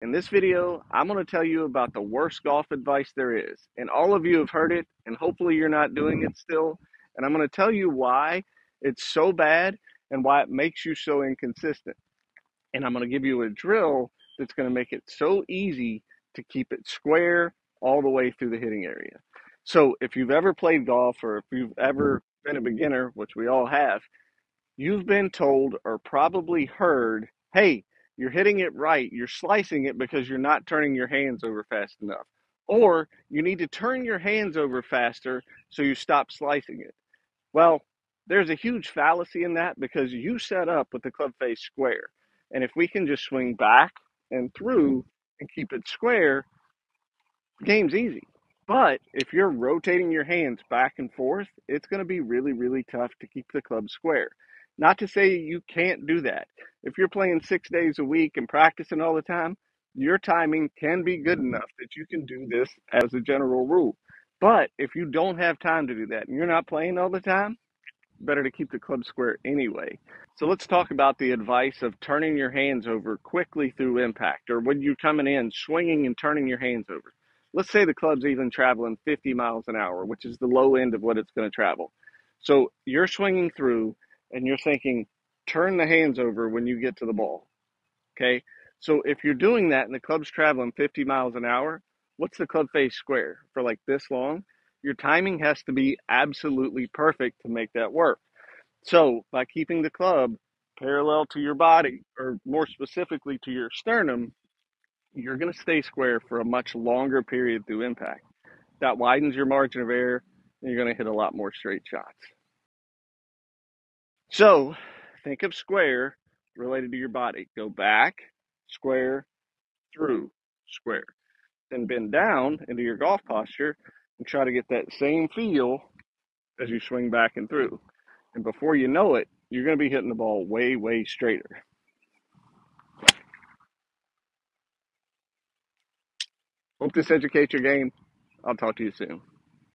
In this video, I'm going to tell you about the worst golf advice there is. And all of you have heard it, and hopefully you're not doing it still. And I'm going to tell you why it's so bad and why it makes you so inconsistent. And I'm going to give you a drill that's going to make it so easy to keep it square all the way through the hitting area. So if you've ever played golf or if you've ever been a beginner, which we all have, you've been told or probably heard, hey, you're hitting it right. You're slicing it because you're not turning your hands over fast enough. Or you need to turn your hands over faster so you stop slicing it. Well, there's a huge fallacy in that because you set up with the club face square. And if we can just swing back and through and keep it square, the game's easy. But if you're rotating your hands back and forth, it's going to be really, really tough to keep the club square. Not to say you can't do that. If you're playing 6 days a week and practicing all the time, your timing can be good enough that you can do this as a general rule. But if you don't have time to do that and you're not playing all the time, better to keep the club square anyway. So let's talk about the advice of turning your hands over quickly through impact, or when you're coming in, swinging and turning your hands over. Let's say the club's even traveling 50 miles an hour, which is the low end of what it's going to travel. So you're swinging through and you're thinking, turn the hands over when you get to the ball. Okay. So if you're doing that and the club's traveling 50 miles an hour, what's the club face square for like this long? Your timing has to be absolutely perfect to make that work. So by keeping the club parallel to your body, or more specifically to your sternum, you're going to stay square for a much longer period through impact. That widens your margin of error, and you're going to hit a lot more straight shots. So think of square related to your body. Go back, square, through, square. Then bend down into your golf posture and try to get that same feel as you swing back and through. And before you know it, you're going to be hitting the ball way, way straighter. Hope this educates your game. I'll talk to you soon.